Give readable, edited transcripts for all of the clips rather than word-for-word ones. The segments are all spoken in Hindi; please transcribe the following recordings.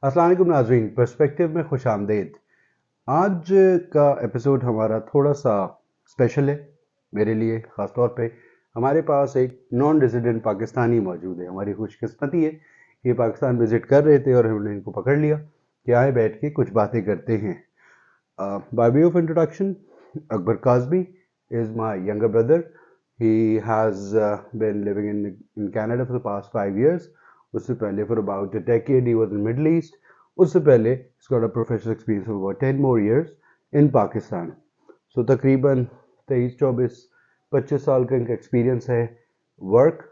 अस्सलाम वालेकुम नाज़रीन, पर्सपेक्टिव में खुश आमदीद। आज का एपिसोड हमारा थोड़ा सा स्पेशल है मेरे लिए ख़ास तौर पे। हमारे पास एक नॉन रेजिडेंट पाकिस्तानी मौजूद है। हमारी खुशकिस्मती है कि पाकिस्तान विज़िट कर रहे थे और हमने इनको पकड़ लिया कि आए बैठ के कुछ बातें करते हैं। By way of introduction, Akbar Kazmi is my younger brother. He has been living in Canada for the past 5 years. उससे पहले for about a decade he was in Middle East. उससे पहले he's got a professional experience of about 10 more years in Pakistan. So तकरीबन 23, 24, 25 साल का इनका एक्सपीरियंस है वर्क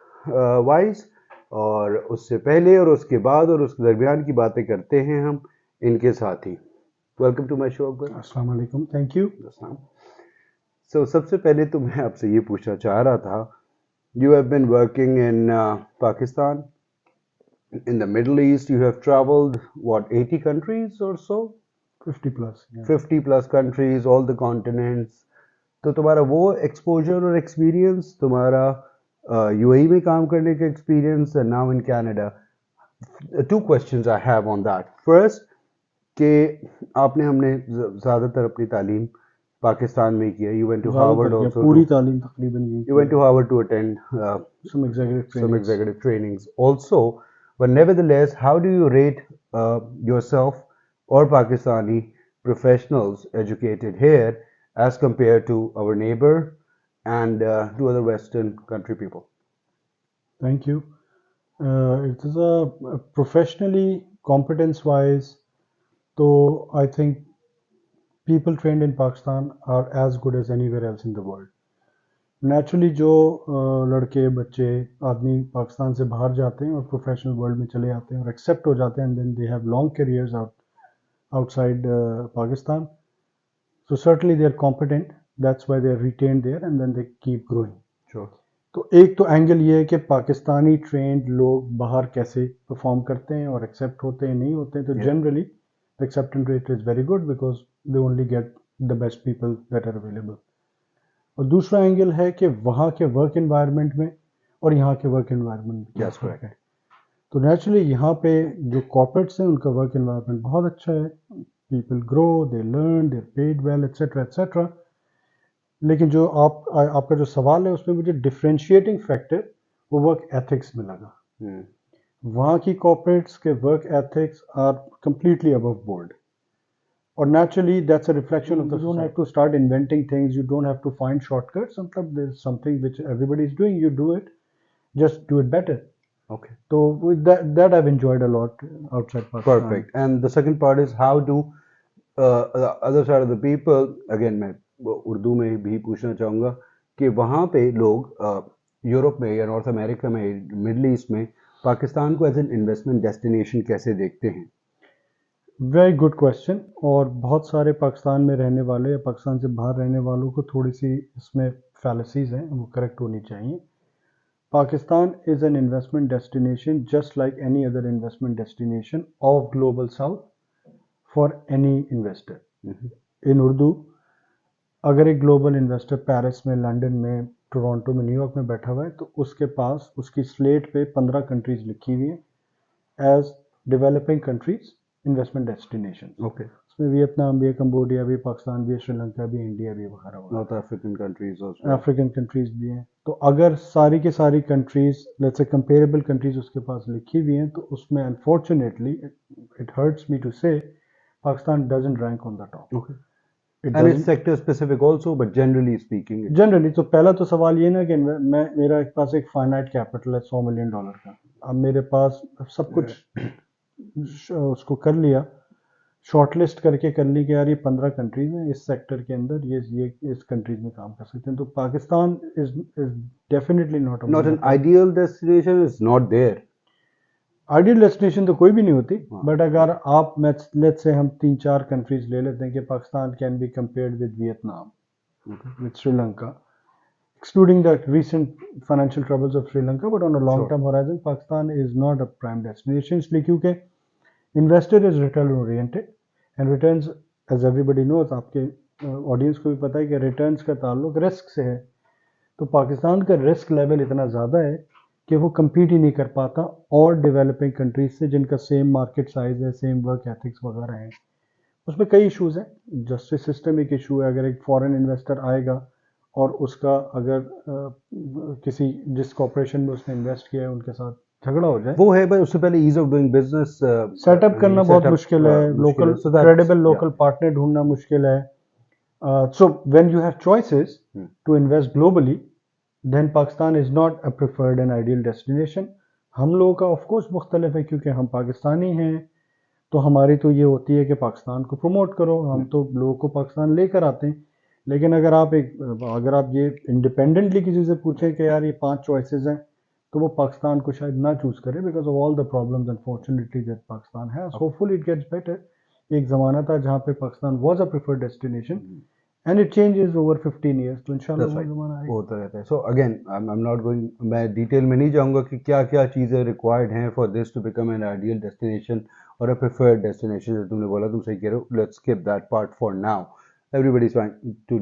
वाइज, और उससे पहले और उसके बाद और उसके दरमियान की बातें करते हैं हम इनके साथ ही। Welcome to my show Akbar. अस्सलाम वालेकुम, थैंक यू। So, सबसे पहले तो मैं आपसे ये पूछना चाह रहा था, you have been working in Pakistan, in the Middle East, you have traveled what, 80 countries or so? 50 plus 50 plus countries, all the continents. तो तुम्हारा वो एक्सपोजर और एक्सपीरियंस, तुम्हारा यूएई में काम करने का experience, and now in Canada. Two questions I have on that. First, कि आपने हमने ज़्यादातर अपनी तालीम पाकिस्तान में किया. You went to Harvard also. पूरी तालीम तकरीबन यही You went to Harvard to attend some executive some trainings. executive trainings also. But nevertheless, how do you rate yourself or Pakistani professionals educated here as compared to our neighbor and to other Western country people? Thank you. It is a professionally competence wise, so I think people trained in Pakistan are as good as anywhere else in the world. Naturally जो लड़के बच्चे आदमी पाकिस्तान से बाहर जाते हैं और प्रोफेशनल वर्ल्ड में चले आते हैं और एक्सेप्ट हो जाते हैं and then they have long careers outside Pakistan. So certainly they are competent. That's why they are retained there and then they keep growing. Sure. तो एक तो एंगल ये है कि पाकिस्तानी ट्रेंड लोग बाहर कैसे परफॉर्म करते हैं और एक्सेप्ट होते हैं नहीं होते हैं, तो generally the acceptance rate is very good because they only get the best people that are available. और दूसरा एंगल है कि वहाँ के वर्क एनवायरनमेंट में और यहाँ के वर्क एनवायरनमेंट में क्या फ़र्क है. तो नेचुरली यहाँ पे जो कॉर्पोरेट्स हैं उनका वर्क एनवायरनमेंट बहुत अच्छा है. People grow, they learn, they paid well, etcetera etcetera. लेकिन जो आपका जो सवाल है उसमें मुझे डिफ्रेंशिएटिंग फैक्टर वो वर्क एथिक्स में लगा. वहाँ की कॉर्पोरेट्स के work ethics are completely above board. और naturally that's a reflection of the you don't have to start inventing things, you don't have to find shortcuts. Sometimes there's something which everybody is doing, you do it, just do it better. Okay. So with that I've enjoyed a lot outside Pakistan. Perfect. And the second part is how do the other side of the people, again मैं उर्दू में भी पूछना चाहूँगा कि वहाँ पे लोग यूरोप में या नॉर्थ अमेरिका में, मिडल ईस्ट में पाकिस्तान को एज एन इन्वेस्टमेंट डेस्टिनेशन कैसे देखते हैं? Very good question. और बहुत सारे पाकिस्तान में रहने वाले या पाकिस्तान से बाहर रहने वालों को थोड़ी सी इसमें फैलेसीज हैं, वो करेक्ट होनी चाहिए. Pakistan is an investment destination just like any other investment destination of Global South for any investor. In Urdu, अगर एक ग्लोबल इन्वेस्टर पेरिस में, लंदन में, टोरंटो में, न्यूयॉर्क में बैठा हुआ है तो उसके पास उसकी स्लेट पे 15 कंट्रीज लिखी हुई है as developing countries investment destination. Okay. उसमें वियतनाम भी है, कंबोडिया भी, पाकिस्तान भी, श्रीलंका भी, इंडिया भी वगैरह. North African countries, African countries भी हैं. तो अगर सारी के सारी countries, let's say comparable countries उसके पास लिखी हुई हैं, तो उसमें unfortunately it hurts me to say Pakistan doesn't rank on the top. Okay. And it's sector specific also, but generally speaking. Generally तो पहला तो सवाल ये ना कि मेरा एक पास एक फाइनाइट कैपिटल है $100 मिलियन का. अब मेरे पास सब कुछ उसको कर लिया, शॉर्टलिस्ट करके कर ली कि यार ये 15 कंट्रीज हैं इस सेक्टर के अंदर, ये इस कंट्रीज में काम कर सकते हैं. तो Pakistan is definitely not an ideal destination, is not there. Ideal destination तो कोई भी नहीं होती, बट अगर आप लेट्स से हम 3-4 कंट्रीज ले लेते हैं कि Pakistan can be compared with Vietnam, with Sri Lanka, excluding the recent financial troubles of Sri Lanka, but on a long-term horizon, Pakistan is not a prime destination. इसलिए क्योंकि investor is return oriented and returns, as everybody knows, आपके ऑडियंस को भी पता है कि रिटर्न्स का ताल्लुक रिस्क से है. तो पाकिस्तान का रिस्क लेवल इतना ज़्यादा है कि वो compete ही नहीं कर पाता और डेवलपिंग कंट्रीज से जिनका सेम मार्केट साइज है, सेम वर्क एथिक्स वगैरह हैं। उसमें कई इश्यूज हैं। जस्टिस सिस्टम एक इशू है। अगर एक फॉरेन इन्वेस्टर आएगा और उसका अगर किसी जिस कॉरपोरेशन में उसने इन्वेस्ट किया है उनके साथ झगड़ा हो जाए, वो है, पर उससे पहले ease of doing business setup करना बहुत मुश्किल है, मुश्किल लोकल है, so that's credible yeah. Local partner ढूंढना मुश्किल है। So when you have choices to invest globally, then Pakistan is not a preferred and ideal destination. हम लोगों का ऑफ कोर्स मुख्तलिफ है क्योंकि हम पाकिस्तानी हैं, तो हमारी तो ये होती है कि पाकिस्तान को प्रमोट करो, हम तो लोगों को पाकिस्तान लेकर आते हैं। लेकिन अगर आप ये इंडिपेंडेंटली किसी से पूछें कि यार ये 5 चॉइसेस हैं, तो वो पाकिस्तान को शायद ना चूज करे because of all the problems unfortunately that Pakistan has. Hopefully it gets better. एक ज़माना था जहाँ पे Pakistan was a preferred destination and it changes over 15 years, तो इंशाल्लाह वो ज़माना आएगा। वो होता रहता है। So again I am not going, मैं डिटेल में नहीं जाऊंगा कि क्या क्या चीज़ें रिक्वायर्ड हैं for this to become an ideal destination और अ प्रेफर्ड डेस्टिनेशन। जो तुमने बोला, तुम सही कह रहे हो, let's skip that part for now, everybody is trying to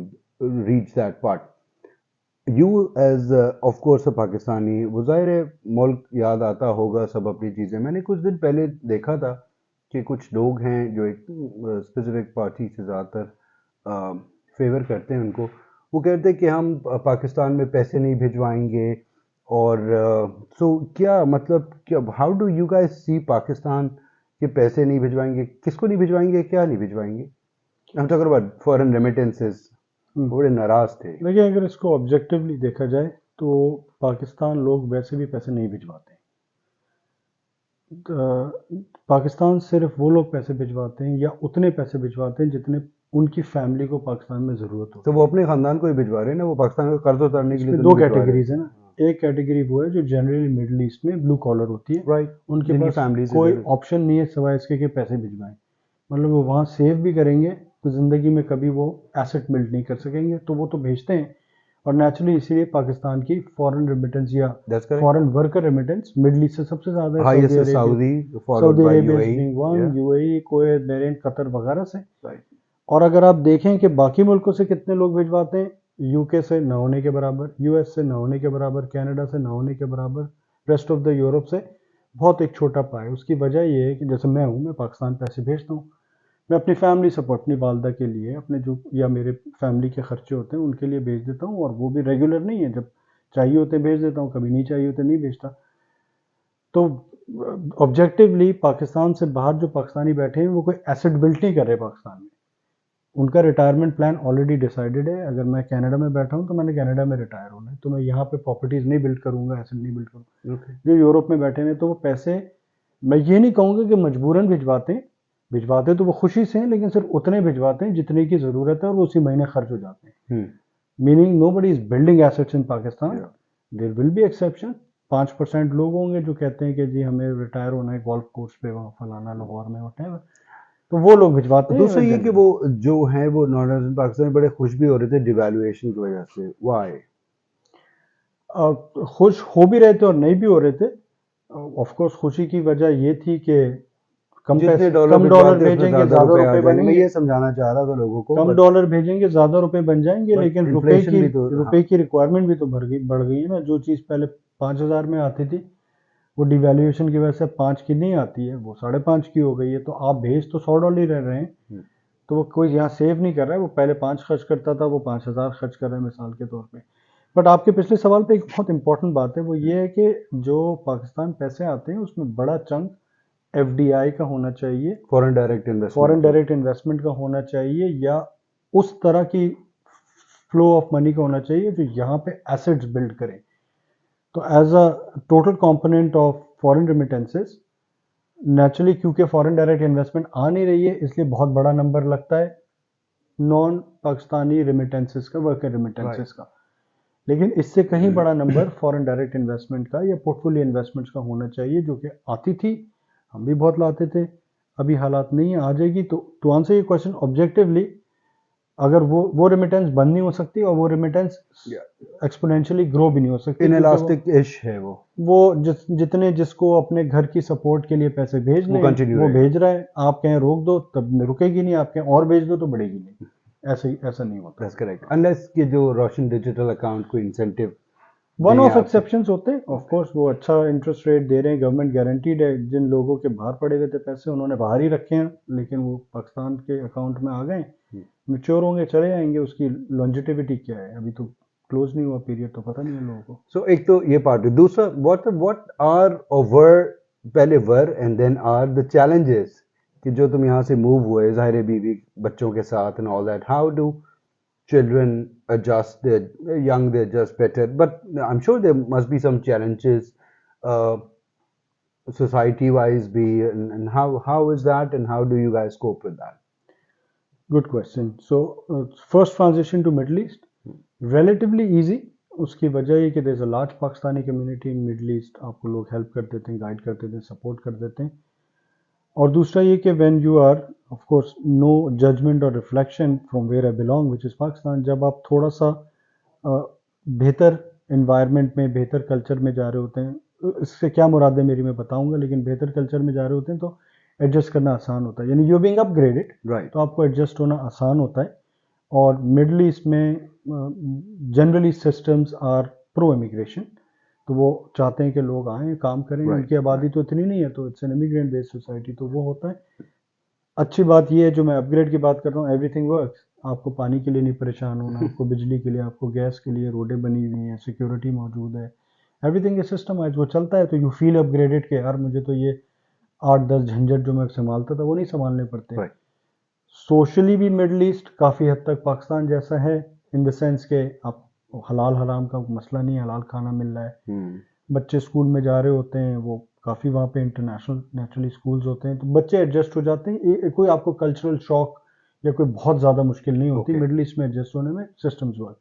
reach that part. You as of course a Pakistani, वो ज़ाहिर है मुल्क याद आता होगा सब अपनी चीज़ें। मैंने कुछ दिन पहले देखा था कि कुछ लोग हैं जो एक स्पेसिफिक पार्टी से ज़्यादातर फेवर करते हैं उनको। वो कहते हैं कि हम पाकिस्तान में पैसे नहीं भिजवाएंगे, और सो क्या मतलब, क्या हाउ डू यू गाइस सी पाकिस्तान के पैसे नहीं भिजवाएंगे, किसको नहीं भिजवाएंगे, क्या नहीं भिजवाएंगे? हम टॉकिंग अबाउट फॉरेन रेमिटेंसेस। बड़े नाराज थे। देखिए, अगर इसको ऑब्जेक्टिवली देखा जाए तो पाकिस्तान लोग वैसे भी पैसे नहीं भिजवाते। पाकिस्तान सिर्फ वो लोग पैसे भिजवाते हैं या उतने पैसे भिजवाते हैं जितने उनकी फैमिली को पाकिस्तान में ज़रूरत होती तो वो अपने खानदान को ही भिजवा रहे हैं ना, वो पाकिस्तान का कर्ज उतारने के लिए इसमें तो दो नहीं भिजवा रहे। कैटेगरीज है ना। एक कैटेगरी वो है जो जनरली मिडिल ईस्ट में ब्लू कॉलर होती है, राइट, उनके जिनकी पास फैमिली से कोई ऑप्शन नहीं है सिवाय इसके कि पैसे भिजवाएं। मतलब वो वहाँ सेव भी करेंगे तो ज़िंदगी में कभी वो एसेट बिल्ड नहीं कर सकेंगे, तो वो तो भेजते हैं। और नेचुरली इसीलिए पाकिस्तान की फॉरेन रेमिटेंस या that's correct. Foreign worker remittance middle east से सबसे ज़्यादा है। हाईएस्ट है Saudi, followed by UAE, being one, UAE, Kuwait, Bahrain, Qatar वगैरह से। राइट। और अगर आप देखें कि बाकी मुल्कों से कितने लोग भिजवाते हैं, यूके से न होने के बराबर, यूएस से न होने के बराबर, कनाडा से न होने के बराबर, रेस्ट ऑफ द यूरोप से बहुत एक छोटा पाए। उसकी वजह ये है कि जैसे मैं हूँ, मैं पाकिस्तान पैसे भेजता हूँ, मैं अपनी फैमिली सपोर्ट, अपनी वालदा के लिए, अपने जो या मेरे फैमिली के खर्चे होते हैं उनके लिए भेज देता हूँ, और वो भी रेगुलर नहीं है, जब चाहिए होते भेज देता हूँ, कभी नहीं चाहिए होते नहीं भेजता। तो ऑब्जेक्टिवली पाकिस्तान से बाहर जो पाकिस्तानी बैठे हैं वो कोई एसेट बिल्ड नहीं कर रहे पाकिस्तान में। उनका रिटायरमेंट प्लान ऑलरेडी डिसाइडेड है। अगर मैं कनाडा में बैठा हूँ तो मैंने कनाडा में रिटायर होना है, तो मैं यहाँ पे प्रॉपर्टीज़ नहीं बिल्ड करूँगा, एसेट नहीं बिल्ड करूँगा। जो यूरोप में बैठे हैं तो वो पैसे, मैं ये नहीं कहूँगा कि मजबूरन भिजवाते तो वो खुशी से हैं, लेकिन सिर्फ उतने भिजवाते हैं जितने की ज़रूरत है और वो उसी महीने खर्च हो जाते हैं। Meaning nobody is building assets in Pakistan. There will be exception. 5% लोग होंगे जो कहते हैं कि जी हमें रिटायर होना है गोल्फ कोर्स पे वहाँ फलाना लाहौर में व्हाटएवर, तो वो लोग भिजवाते हैं। दूसरा ये कि वो जो है वो नॉन रेजिडेंट पाकिस्तानी बड़े खुश भी हो रहे थे डिवैल्यूएशन की वजह से। व्हाई? खुश हो भी रहे थे और नहीं भी हो रहे थे। ऑफ कोर्स खुशी की वजह ये थी कि कम डॉलर भेजेंगे ज़्यादा रुपए मैं बनेंगे। ये समझाना चाह रहा था लोगों को, कम डॉलर भेजेंगे ज़्यादा रुपए बन जाएंगे, लेकिन इन्फ्लेशन भी तो, रुपए की रिक्वायरमेंट भी तो बढ़ गई है ना। जो चीज़ पहले 5,000 में आती थी वो डिवैल्यूएशन की वजह से 5 की नहीं आती है, वो 5.5 की हो गई है। तो आप भेज तो $100 रह रहे हैं, तो वो कोई यहाँ सेव नहीं कर रहा है। वो पहले 5 खर्च करता था, वो 5,000 खर्च कर रहा है मिसाल के तौर पे। बट आपके पिछले सवाल पे एक बहुत इंपॉर्टेंट बात है, वो ये है कि जो पाकिस्तान पैसे आते हैं उसमें बड़ा चंक एफडीआई का होना चाहिए, फॉरेन डायरेक्ट इन्वेस्टमेंट का होना चाहिए, या उस तरह की फ्लो ऑफ मनी का होना चाहिए जो यहाँ पे एसेट्स बिल्ड करें। तो as a total component of foreign remittances, naturally क्योंकि फॉरेन डायरेक्ट इन्वेस्टमेंट आ नहीं रही है, इसलिए बहुत बड़ा नंबर लगता है नॉन पाकिस्तानी रेमिटेंसेस का, वर्कर रेमिटेंसेस का। लेकिन इससे कहीं बड़ा नंबर फॉरेन डायरेक्ट इन्वेस्टमेंट का या पोर्टफोलियो इन्वेस्टमेंट्स का होना चाहिए, जो कि आती थी, हम भी बहुत लाते थे। अभी हालात नहीं है, आ जाएगी। तो टू आंसर ये क्वेश्चन ऑब्जेक्टिवली, अगर वो रेमिटेंस बंद नहीं हो सकती और वो रेमिटेंस एक्सपोनेंशियली ग्रो भी नहीं हो सकती। इनएलास्टिक इश है वो जितने जिसको अपने घर की सपोर्ट के लिए पैसे भेजने वो भेज रहा है। आप कहें रोक दो तब रुकेगी नहीं, आप कहें और भेज दो तो बढ़ेगी नहीं। ऐसा नहीं होता। दैट्स करेक्ट, अनलेस कि जो रोशन डिजिटल अकाउंट को इंसेंटिव वन कहीं ऑफ आपसे एक्सेप्शंस होते हैं ऑफ कोर्स, वो अच्छा इंटरेस्ट रेट दे रहे हैं, गवर्नमेंट गारंटीड है। जिन लोगों के बाहर पड़े हुए थे पैसे उन्होंने बाहर ही रखे हैं, लेकिन वो पाकिस्तान के अकाउंट में आ गए, मैच्योर होंगे चले जाएंगे। उसकी लॉन्जिटिविटी क्या है, अभी तो क्लोज नहीं हुआ पीरियड, तो पता नहीं है लोगों को। सो एक तो ये पार्ट है, दूसरा व्हाट आर और वर, पहले were and then are the challenges, कि जो तुम यहाँ से मूव हुए ज़ाहिर है बीवी बच्चों के साथ and all that, how do children adjust, they're young, they adjust better, but I'm sure there must be some challenges uh, society wise be, and how is that and how do you guys cope with that? Good question. So first transition to Middle East relatively easy. उसकी वजह ये कि there is a large Pakistani community in Middle East, आपको लोग हेल्प कर देते हैं, गाइड कर देते हैं, सपोर्ट कर देते हैं। और दूसरा ये कि when you are of course no judgement और reflection from where I belong which is Pakistan, जब आप थोड़ा सा बेहतर इन्वायरमेंट में, बेहतर कल्चर में जा रहे होते हैं, इससे क्या मुराद है मेरी मैं बताऊंगा, लेकिन बेहतर कल्चर में जा रहे होते हैं तो एडजस्ट करना आसान होता है, यानी यू बीइंग अपग्रेडेड, Right. तो आपको एडजस्ट होना आसान होता है। और मिडल ईस्ट में generally systems are pro immigration, तो वो चाहते हैं कि लोग आएँ काम करें, Right, उनकी आबादी तो इतनी नहीं है, तो it's an immigrant based society, तो वो होता है। अच्छी बात ये है, जो मैं अपग्रेड की बात कर रहा हूँ, एवरीथिंग वर्क्स। आपको पानी के लिए नहीं परेशान होना, आपको बिजली के लिए, आपको गैस के लिए रोडें बनी हुई हैं, सिक्योरिटी मौजूद है, एवरीथिंग इज सिस्टमाइज्ड, वो चलता है। तो यू फील अपग्रेडेड कि यार मुझे तो ये 8-10 झंझट जो मैं संभालता था वो नहीं संभालने पड़ते। right. सोशली भी मिडल ईस्ट काफ़ी हद तक पाकिस्तान जैसा है, इन द सेंस के आप हलाल हराम का मसला नहीं है, हलाल खाना मिल रहा है। बच्चे स्कूल में जा रहे होते हैं, वो काफ़ी वहाँ पे इंटरनेशनल नेचुरली स्कूल्स होते हैं, तो बच्चे एडजस्ट हो जाते हैं। कोई आपको कल्चरल शॉक या कोई बहुत ज़्यादा मुश्किल नहीं होती Okay. मिडल ईस्ट में एडजस्ट होने में, सिस्टम्स वर्क।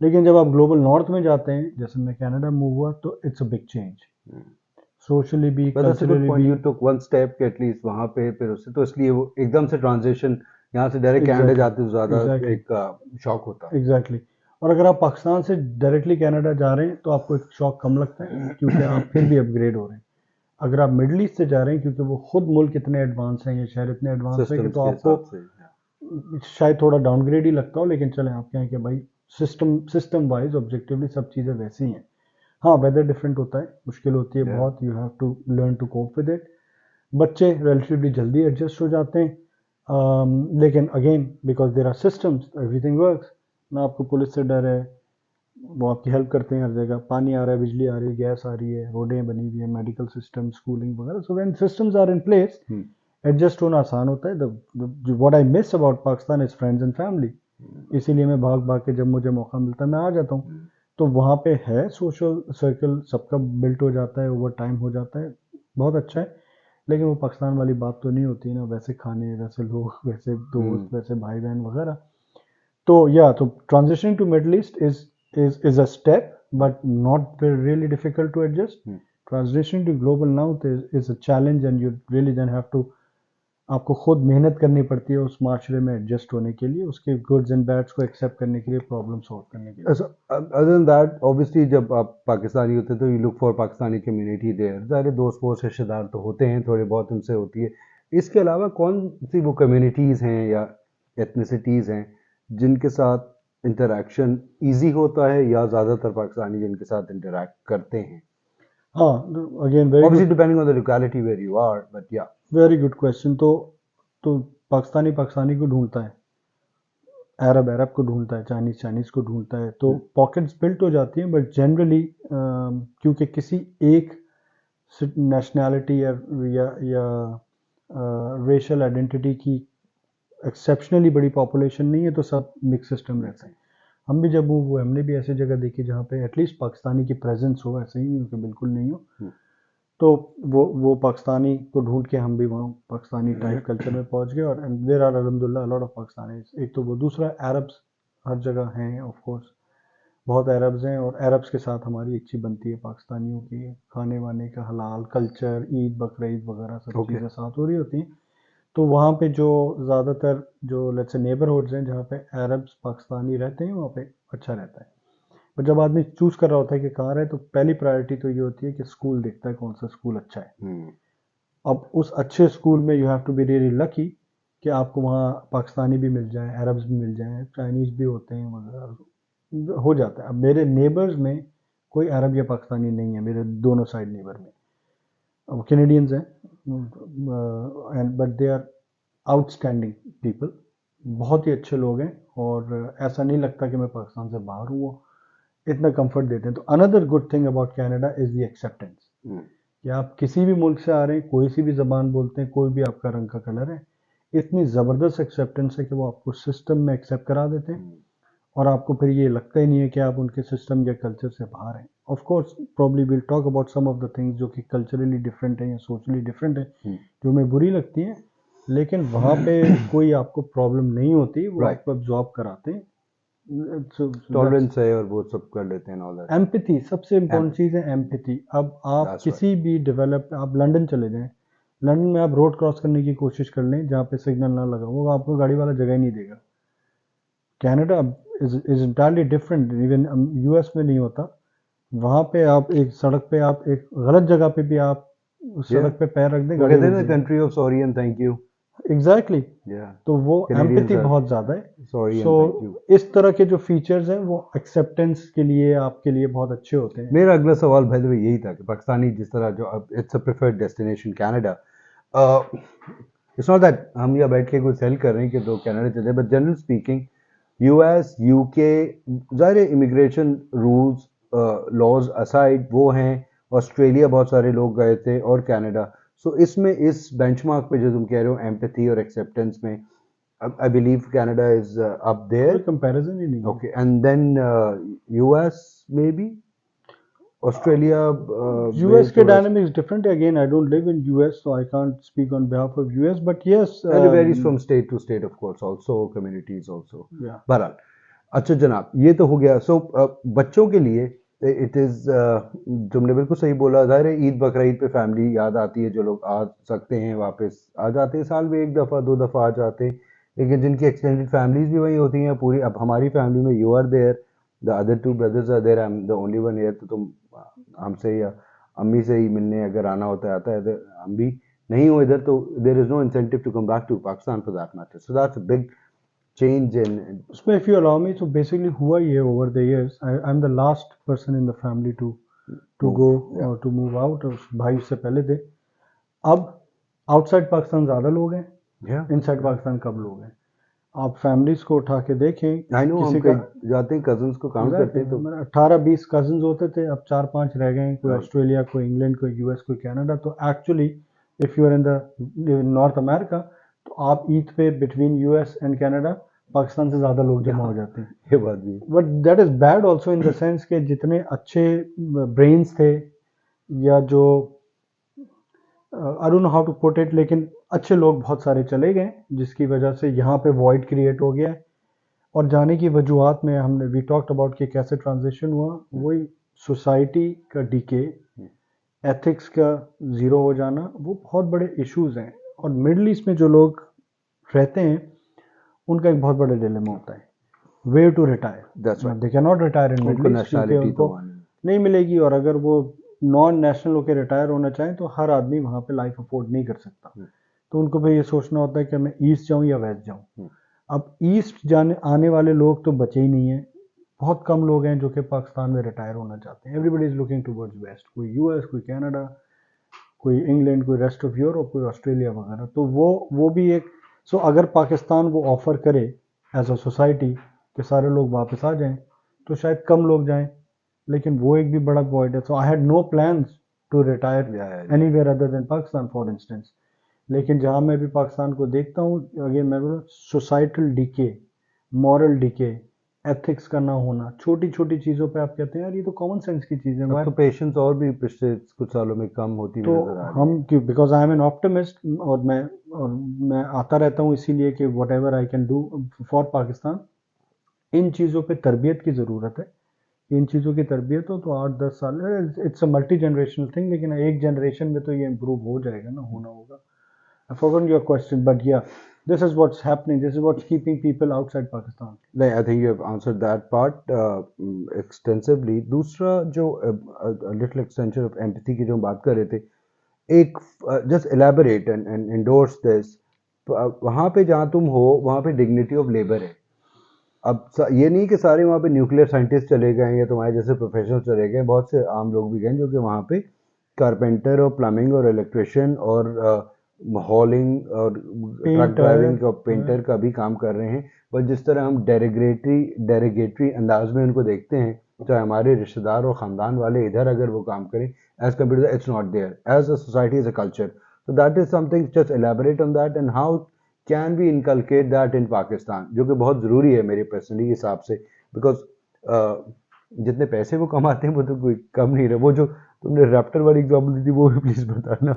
लेकिन जब आप ग्लोबल नॉर्थ में जाते हैं, जैसे मैं कनाडा मूव हुआ, तो it's a big change, socially भी, But that's a good culturally point, भी। you took one step कि at least वहाँ पे फिर उससे तो इसलिए वो एकदम से ट्रांजिशन यहाँ से डायरेक्ट कनाडा एग्जैक्टली, जाते तो ज़्यादा एग्जैक्टली, एक शॉक होता। एग्जैक्टली। और अगर आप पाकिस्तान से डायरेक्टली कनाडा जा रहे हैं तो आपको एक शॉक कम लगता है, क्योंकि आप फिर भी अपग्रेड हो रहे हैं। अगर आप मिडल ईस्ट से जा रहे हैं, क्योंकि वो खुद मुल्क इतने एडवांस हैं, ये शहर इतने एडवांस है कि सिस्टम्स तो के आपको हिसाब से, शायद थोड़ा डाउनग्रेड ही लगता हो, लेकिन चलें आप कहें कि भाई सिस्टम वाइज ऑब्जेक्टिवली सब चीज़ें वैसी ही हैं। हाँ, वेदर डिफरेंट होता है, मुश्किल होती है Yeah. बहुत, you have to learn to cope with it. बच्चे रिलेटिवली जल्दी एडजस्ट हो जाते हैं, लेकिन again because there are systems, everything works. ना आपको पुलिस से डर है, वो आपकी हेल्प करते हैं हर जगह, पानी आ रहा है, बिजली आ रही है, गैस आ रही है, रोडें बनी हुई है, मेडिकल सिस्टम, स्कूलिंग वगैरह। So when systems are in place, adjust होना आसान होता है। What I miss about Pakistan is friends and family, इसीलिए मैं भाग भाग के जब मुझे मौका मिलता है मैं आ जाता हूँ। तो वहाँ पे है सोशल सर्कल सबका बिल्ट हो जाता है, ओवर टाइम हो जाता है, बहुत अच्छा है। लेकिन वो पाकिस्तान वाली बात तो नहीं होती ना, वैसे खाने, वैसे लोग, वैसे दोस्त, वैसे भाई बहन वगैरह। तो या तो transition to Middle East is a step, but not really difficult to adjust. Transition to global south is a challenge, and you really then have to, आपको खुद मेहनत करनी पड़ती है उस माशरे में एडजस्ट होने के लिए, उसके गुड्स एंड बैड्स को एक्सेप्ट करने के लिए, प्रॉब्लम सॉल्व करने के लिए। So, other than that, obviously जब आप पाकिस्तानी होते हैं तो you look for Pakistani community there, ज़ाहिर दोस्त वोस्त रिश्तेदार तो होते हैं, थोड़े बहुत उनसे होती है। इसके अलावा कौन सी वो कम्युनिटीज़ हैं या एथनिसिटीज़ हैं जिनके साथ इंटरेक्शन इजी होता है, या ज़्यादातर पाकिस्तानी जिनके साथ इंटरेक्ट करते हैं? हाँ, again very Obviously good, depending on the locality where you are, but yeah. Very good question. तो पाकिस्तानी पाकिस्तानी को ढूंढता है, अरब अरब को ढूंढता है, चाइनीज़ चाइनीज़ को ढूंढता है, तो पॉकेट्स बिल्ट हो जाती हैं। बट जनरली क्योंकि किसी एक नेशनैलिटी या रेशियल आइडेंटिटी की एक्सेप्शनली बड़ी पॉपुलेशन नहीं है, तो सब मिक्स सिस्टम रहता है। हम भी जब मूव हुए, हमने भी ऐसी जगह देखी जहाँ पे एटलीस्ट पाकिस्तानी की प्रेजेंस हो, ऐसे ही नहीं हो कि बिल्कुल नहीं हो। तो वो पाकिस्तानी को ढूंढ के हम भी वहाँ पाकिस्तानी टाइप कल्चर में पहुँच गए। और देर आर अलहमदुलिल्लाह लॉट ऑफ पाकिस्तानी। एक तो वो, दूसरा अरब्स हर जगह हैं ऑफ कोर्स, बहुत अरब्स हैं, और अरब्स के साथ हमारी अच्छी बनती है पाकिस्तानियों की, खाने वाने का, हलाल कल्चर, ईद बकरीद वगैरह सब Okay. चीज़ें साथ हो रही होती हैं। तो वहाँ पे जो ज़्यादातर जो लेट्स से नेबरहुड्स हैं जहाँ पे अरब्स पाकिस्तानी रहते हैं, वहाँ पे अच्छा रहता है। पर जब आदमी चूज़ कर रहा होता है कि कहाँ रहे, तो पहली प्रायोरिटी तो ये होती है कि स्कूल देखता है कौन सा स्कूल अच्छा है। अब उस अच्छे स्कूल में you have to be really lucky कि आपको वहाँ पाकिस्तानी भी मिल जाए, अरब्स भी मिल जाए, चाइनीज़ भी होते हैं वगैरह, हो जाता है। अब मेरे नेबर्स में कोई अरब या पाकिस्तानी नहीं है मेरे दोनों साइड नेबर में, वो कैनेडियंस हैं, and but they are outstanding people, बहुत ही अच्छे लोग हैं, और ऐसा नहीं लगता कि मैं पाकिस्तान से बाहर हूँ, वो इतना कंफर्ट देते हैं। तो another good thing about Canada is the acceptance, कि आप किसी भी मुल्क से आ रहे हैं, कोई सी भी ज़बान बोलते हैं, कोई भी आपका रंग का कलर है, इतनी ज़बरदस्त एक्सेप्टेंस है कि वो आपको सिस्टम में एक्सेप्ट करा देते हैं, और आपको फिर ये लगता ही नहीं है कि आप उनके सिस्टम या कल्चर से बाहर हैं। Of course probably will talk about some of the things जो कि कल्चरली डिफरेंट है या सोशली डिफरेंट है, जो हमें बुरी लगती हैं, लेकिन वहाँ पे कोई आपको प्रॉब्लम नहीं होती, वो Right. आपको एब्जॉर्ब कराते हैं। टॉलरेंस है और वो सब कर लेते हैं, ऑल दैट। एम्पैथी सबसे इम्पोर्टेंट चीज़ है, एम्पैथी। अब आप That's किसी भी डेवलप, आप लंदन चले जाएं, लंदन में आप रोड क्रॉस करने की कोशिश कर लें जहाँ पे सिग्नल ना लगा, वो आपको गाड़ी वाला जगह ही नहीं देगा। Canada is entirely different, even US में नहीं होता। वहाँ पे आप एक सड़क पे, आप एक गलत जगह पे भी आप उस Yeah. सड़क पे पैर रख दें, वो गाड़ी कहते हैं रुक ना, जाएगी। Country of sorry and thank you. Exactly, Yeah. तो वो Canadians एम्पैथी are बहुत ज़्यादा है। sorry so and thank you. इस तरह के जो फीचर्स हैं वो एक्सेप्टेंस के लिए आपके लिए बहुत अच्छे होते हैं। मेरा अगला सवाल भाई द वे यही था कि पाकिस्तानी जिस तरह जो अब it's a preferred destination Canada, it's not that हम यहाँ बैठ के कोई सेल कर रहे हैं कि तो कनाडा चले, but general speaking US UK ज़ाहिर इमिग्रेशन रूल्स लॉज असाइड वो हैं, ऑस्ट्रेलिया बहुत सारे लोग गए थे और कनाडा। सो इसमें इस बेंचमार्क पे जो तुम कह रहे हो एम्पैथी और एक्सेप्टेंस में, I believe Canada is up कोई देयर। कंपैरिजन ही नहीं है। Okay, and then US maybe, Australia. US के डायनामिक्स डिफरेंट है। Again I don't live in US, so I can't speak on behalf of US, but yes And it varies from state to state, of course, also communities also. Yeah. बहरहाल, अच्छा जनाब, ये तो हो गया। सो बच्चों के लिए इट इज़, तुमने बिल्कुल सही बोला, ज़ाहिर है ईद बकरीद पे फैमिली याद आती है, जो लोग आ सकते हैं वापस आ जाते हैं, साल में एक दफ़ा दो दफ़ा आ जाते हैं, लेकिन जिनकी एक्सटेंडेड फैमिलीज भी वही होती हैं पूरी। अब हमारी फैमिली में you are there, the other two brothers are there, I am the only one here, तो तुम हमसे या अम्मी से ही मिलने अगर आना होता है आता है, तो हम भी नहीं हो इधर, तो there is no incentive to come back to Pakistan for that matter. So that's a big change in उसमें if you allow me, so basically हुआ ये over the years, I'm the last person in the family to move, go yeah. or to move out, और भाई उससे पहले थे। अब आउटसाइड पाकिस्तान ज़्यादा लोग हैं, Yeah, इनसाइड पाकिस्तान कम लोग हैं। आप फैमिलीज को उठा के देखें, I know, हम किसी का कहीं जाते हैं कजन्स को काउंट करते हैं तो 18-20 कजन्स होते थे, अब 4-5 रह गए हैं, कोई Right. ऑस्ट्रेलिया, कोई इंग्लैंड, कोई यूएस, कोई कनाडा। तो actually if you are in the North America, तो आप ईद पे between US and Canada Pakistan से ज़्यादा लोग जमा हो जाते हैं। ये बात भी but that is bad also in the sense के जितने अच्छे ब्रेन्स थे, या जो I don't know how to put it, लेकिन अच्छे लोग बहुत सारे चले गए, जिसकी वजह से यहाँ पे वॉइड क्रिएट हो गया है। और जाने की वजूहत में हमने वी टॉक्ड अबाउट कि कैसे ट्रांजिशन हुआ, वही सोसाइटी का डीके, एथिक्स का ज़ीरो हो जाना, वो बहुत बड़े इश्यूज़ हैं। और मिडल ईस्ट में जो लोग रहते हैं उनका एक बहुत बड़ा डिलेमा होता है, way to retire. That's right. They can not retire in उनको मिडल ईस्ट, क्योंकि नेशनैलिटी तो उनको नहीं मिलेगी, और अगर वो नॉन नेशनल होकर रिटायर होना चाहें तो हर आदमी वहाँ पे लाइफ अफोर्ड नहीं कर सकता। तो उनको भी ये सोचना होता है कि मैं ईस्ट जाऊँ या वेस्ट जाऊँ। अब ईस्ट जाने आने वाले लोग तो बचे ही नहीं हैं, बहुत कम लोग हैं जो कि पाकिस्तान में रिटायर होना चाहते हैं। Everybody is looking towards waste, कोई यूएस, कोई कनाडा, कोई इंग्लैंड, कोई रेस्ट ऑफ यूरोप, कोई ऑस्ट्रेलिया वगैरह। तो वो भी एक, सो अगर पाकिस्तान वो ऑफ़र करे एज अ सोसाइटी कि सारे लोग वापस आ जाएं, तो शायद कम लोग जाएं, लेकिन वो एक भी बड़ा पॉइंट है। So I had no plans to retire anywhere other than Pakistan for instance. लेकिन जहाँ मैं भी पाकिस्तान को देखता हूँ, अगेन मैं बोला, societal decay, moral decay, ethics का ना होना, छोटी छोटी चीज़ों पे आप कहते हैं यार ये तो कॉमन सेंस की चीज़ है। अब तो पेशेंस और भी पिछले कुछ सालों में कम होती हुई तो नजर आ रही हम क्यों, because I am an optimist, और मैं आता रहता हूँ इसीलिए कि whatever I can do for Pakistan. इन चीज़ों पे तरबियत की ज़रूरत है, इन चीज़ों की तरबियत हो तो 8-10 साल, it's a multi generational thing, लेकिन एक जनरेशन में तो ये इम्प्रूव हो जाएगा ना, होना होगा। I forgot your question, but yeah, this is what's happening. This is what's keeping people outside Pakistan. नहीं, I think you have answered that part extensively. दूसरा जो लिटिल एक्सटेंशन ऑफ एम्पैथी की जो हम बात कर रहे थे, एक just elaborate and endorse this, वहाँ पे जहाँ तुम हो वहाँ पे डिग्निटी ऑफ लेबर है। ये नहीं कि सारे वहाँ पे न्यूक्लियर साइंटिस्ट चले गए या तुम्हारे जैसे प्रोफेशनल चले गए, बहुत से आम लोग भी गए जो कि वहाँ पे कारपेंटर और प्लम्बिंग और इलेक्ट्रिशियन और हॉलिंग और ट्रक ड्राइविंग का, पेंटर का भी काम कर रहे हैं। पर जिस तरह हम डेरोगेटरी अंदाज में उनको देखते हैं, चाहे हमारे रिश्तेदार और ख़ानदान वाले इधर अगर वो काम करें, as compare to it's not there as a society, as a culture. So that is something, just elaborate on that and how can we inculcate that in Pakistan, जो कि बहुत ज़रूरी है मेरे पर्सनली हिसाब से, बिकॉज जितने पैसे वो कमाते हैं वो तो कोई कम नहीं रहे। वो जो तुमने रैप्टर वाली एग्जाम्पल दी थी वो भी प्लीज़ बताना।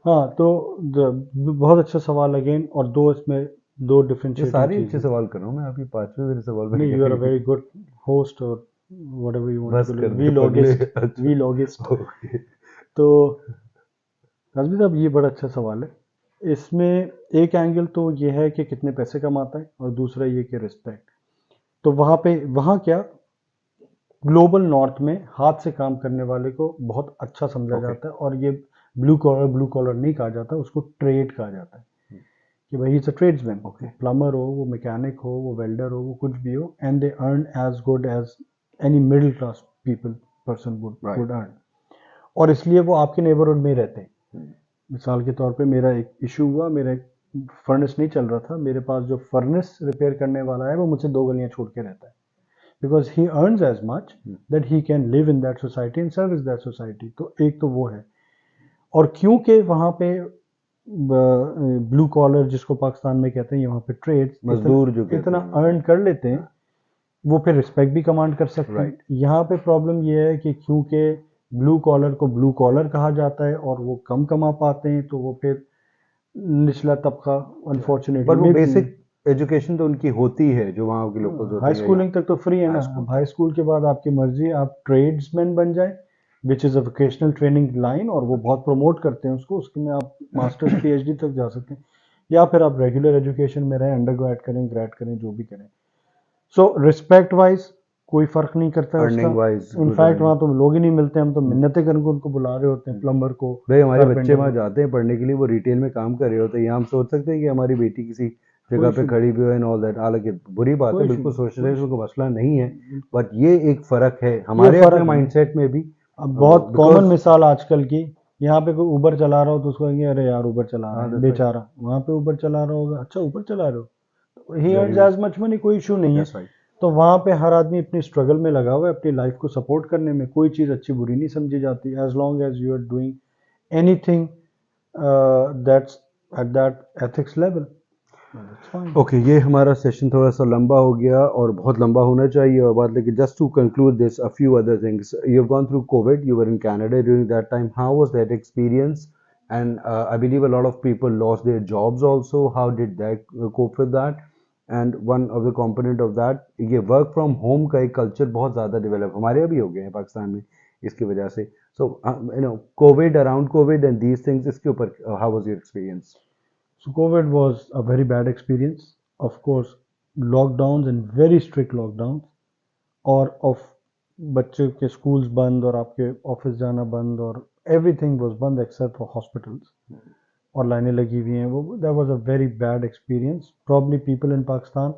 हाँ, तो बहुत अच्छा सवाल अगेन, और दो इसमें दो ये डिफरेंशिएटिंग सारे चीज़ अच्छे है। सवाल कर रहा हूँ मैं, आपकी पांचवें मेरे सवाल में नहीं, you are a very good host, और whatever you want to बस call कर it, दे पगले। अच्छा, vlogist। ओके। तो काजमी साहब, ये बड़ा अच्छा सवाल है। इसमें एक एंगल तो ये है कि कितने पैसे कमाता है, और दूसरा ये कि रिस्पेक्ट। तो वहाँ क्या, ग्लोबल नॉर्थ में हाथ से काम करने वाले को बहुत अच्छा समझा ओके। जाता है, और ये ब्लू कॉलर नहीं कहा जाता, उसको ट्रेड कहा जाता है कि भाई it's a tradesman. Okay. Plumber हो, वो मैकेनिक हो, वो वेल्डर हो, वो कुछ भी हो, and they earn as good as any middle class people person would right. Earn. और इसलिए वो आपके नेबरहुड में ही रहते हैं। मिसाल के तौर पे मेरा एक इशू हुआ, मेरा एक फर्नेस नहीं चल रहा था, मेरे पास जो फर्नेस रिपेयर करने वाला है वो मुझसे 2 गलियां छोड़ के रहता है, because he earns as much that he can live in that society and service that society. तो एक तो वो है। और क्योंकि वहाँ पे ब्लू कॉलर जिसको पाकिस्तान में कहते हैं, यहाँ पे ट्रेड्स मजदूर जो कहते इतना हैं। अर्न कर लेते हैं, वो फिर रिस्पेक्ट भी कमांड कर सकते हैं। राइट। यहाँ पे प्रॉब्लम ये है कि क्योंकि ब्लू कॉलर को ब्लू कॉलर कहा जाता है और वो कम कमा पाते हैं, तो वो फिर निचला तबका अनफॉर्चुनेटली पर वो में। बेसिक एजुकेशन तो उनकी होती है जो वहाँ के लोग होते हाई हैं या स्कूलिंग तक तो फ्री है ना। हाई स्कूल अब तक। हाई स्कूल के बाद आपकी मर्जी, आप ट्रेड्समैन बन जाए, which is a vocational training line, और वो बहुत प्रमोट करते हैं उसको, उसमें आप मास्टर्स पीएचडी तक जा सकते हैं, या फिर आप रेगुलर एजुकेशन में रहें, अंडर ग्रेड करें, ग्रेड करें, जो भी करें। सो रिस्पेक्ट वाइज कोई फर्क नहीं करता है उसका। Earning wise good in fact earning. वहाँ तो लोग ही नहीं मिलते, हम तो मिन्नतें करके उनको बुला रहे होते हैं, प्लम्बर को, भाई हमारे बच्चे कारपेंटर वहाँ को। जाते हैं पढ़ने के लिए, वो रिटेल में काम कर रहे होते हैं, यहाँ हम सोच सकते हैं कि हमारी बेटी किसी कोई जगह पे इशू नहीं, खड़ी भी हो एंड ऑल दैट। हालांकि बुरी बात है, कोई इशू बिल्कुल नहीं, सोच कोई रहे हैं, इशू उसको मसला नहीं है, नहीं। बट ये एक फ़र्क है ये हमारे अपने फर्क है। माइंडसेट में भी। अब बहुत कॉमन बिकॉज मिसाल आजकल की, यहाँ पे कोई उबर चला रहा हो तो उसको कहेंगे अरे यार उबर चला रहा हाँ है दैट्स राइट, बेचारा। वहाँ पे उबर चला रहा होगा, अच्छा उबर चला रहे हो, he very earns nice, as much money, कोई इशू नहीं है। That's right. तो वहाँ पे हर आदमी अपनी स्ट्रगल में लगा हुआ है, अपनी लाइफ को सपोर्ट करने में। कोई चीज़ अच्छी बुरी नहीं समझी जाती, as long as you are doing anything that's at that ethics level, that's fine. Okay, ये हमारा सेशन थोड़ा सा लंबा हो गया और बहुत लंबा होना चाहिए और बात, लेकिन just to conclude this, a few other things. You have gone through Covid, you were in Canada during that time. How was that experience? And I believe a lot of people lost their jobs also. How did they cope with that? And one of the component of that, ये वर्क फ्रॉम होम का एक कल्चर बहुत ज़्यादा डेवलप हमारे यहाँ भी हो गया है पाकिस्तान में इसकी वजह से। So you know Covid, around Covid and these things, इसके ऊपर how was your experience? So COVID was a very bad experience. Of course, lockdowns and very strict lockdowns, और ऑफ बच्चे के स्कूल्स बंद और आपके ऑफिस जाना बंद, और एवरीथिंग वाज बंद एक्सेप्ट फॉर हॉस्पिटल्स, और लाइनें लगी हुई हैं। वो that was a very bad experience. Probably people in Pakistan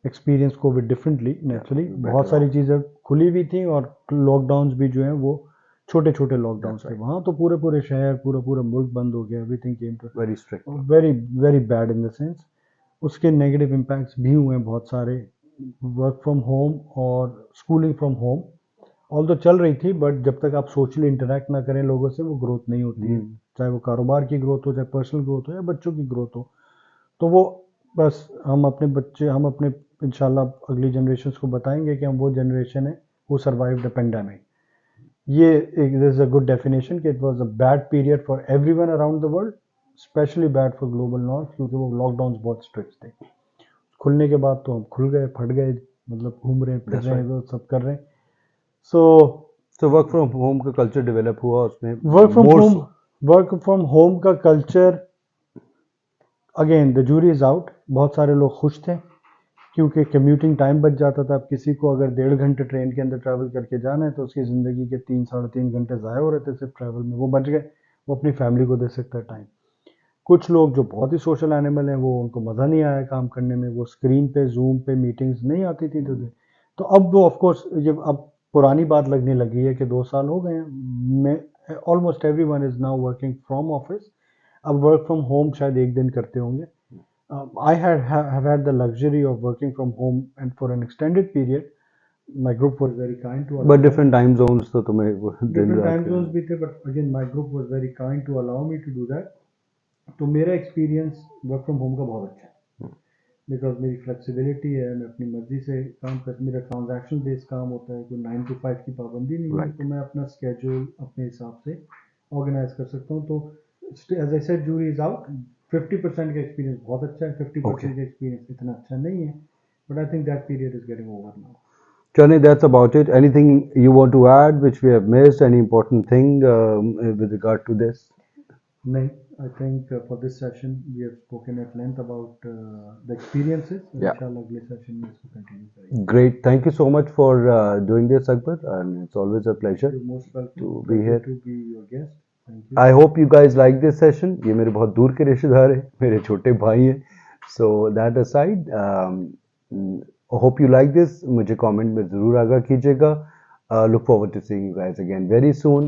experience Covid differently, naturally बहुत बेटर सारी ऑफ। चीज़ें खुली हुई थी, और लॉकडाउन्स भी जो हैं वो छोटे छोटे लॉकडाउन्स दैट्स थे। राइट, वहाँ तो पूरे पूरे शहर, पूरा पूरा मुल्क बंद हो गया, everything came to very strict. Very very bad in the sense. उसके नेगेटिव इम्पैक्ट्स भी हुए हैं बहुत सारे। वर्क फ्रॉम होम और स्कूलिंग फ्रॉम होम ऑल तो चल रही थी, बट जब तक आप सोशली इंटरेक्ट ना करें लोगों से, वो ग्रोथ नहीं होती है। चाहे वो कारोबार की ग्रोथ हो, चाहे पर्सनल ग्रोथ हो, या बच्चों की ग्रोथ हो। तो वो बस हम अपने इंशाल्लाह अगली जनरेशन को बताएंगे कि हम वो जनरेशन है वो सर्वाइव द पेंडेमिक। ये एक this is a good definition कि it was a bad period for everyone around the world, specially bad for global north, क्योंकि वो लॉकडाउन बहुत स्ट्रिक्ट थे। खुलने के बाद तो हम खुल गए, फट गए, मतलब घूम रहे हैं, फिर दैट्स रहे हैं, राइट। वो सब कर रहे हैं। सो तो वर्क फ्रॉम होम का कल्चर डेवलप हुआ उसमें work from more home so. Work from home का culture, again the jury is out. बहुत सारे लोग खुश थे क्योंकि कम्यूटिंग टाइम बच जाता था। अब किसी को अगर 1.5 घंटे ट्रेन के अंदर ट्रैवल करके जाना है, तो उसकी ज़िंदगी के 3 साढ़े 3 घंटे ज़ाया हो रहे थे सिर्फ ट्रैवल में, वो बच गए। वो अपनी फैमिली को दे सकता है टाइम। कुछ लोग जो बहुत ही सोशल एनिमल हैं, वो उनको मज़ा नहीं आया काम करने में, वो स्क्रीन पे जूम पे मीटिंग्स नहीं आती थी तो अब वो ऑफ कोर्स ये अब पुरानी बात लगने लगी है कि 2 साल हो गए हैं। मैं almost everyone is now working from office. अब वर्क फ्रॉम होम शायद एक दिन करते होंगे। I have had the luxury of working from home and for an extended period. My group was very kind to allow but different time zones तो तुम्हें वो दिन different रात time का zones भी थे, but again my group was very kind to allow me to do that. तो मेरा एक्सपीरियंस वर्क फ्रॉम होम का बहुत अच्छा है, बिकॉज मेरी फ्लेक्सिबिलिटी है, मैं अपनी मर्जी से काम कर, मेरा ट्रांजैक्शन बेस्ड काम होता है, कोई 9 to 5 की पाबंदी नहीं है, Right. तो मैं अपना स्केड्यूल अपने हिसाब से ऑर्गेनाइज कर सकता हूँ। तो as I said, jury is out. 50% का एक्सपीरियंस बहुत अच्छा है, 50% का एक्सपीरियंस इतना अच्छा नहीं है, but I think that period is getting over now. Johnny, that's about it. Anything you want to add which we have missed? Any important thing with regard to this? नहीं, I think for this session we have spoken at length about the experiences. Yeah. इंशाल्लाह अगले सेशन में इसको कंटिन्यू करेंगे। Great. Thank you so much for doing this, Akbar, and it's always a pleasure. You're most welcome. to be Pleasure here. to be your guest. Thank you. I hope you guys like this session. ये मेरे बहुत दूर के रिश्तेदार हैं, मेरे छोटे भाई हैं. So that aside, hope you like this. मुझे comment में ज़रूर आगाह कीजिएगा. Look forward to seeing you guys again very soon.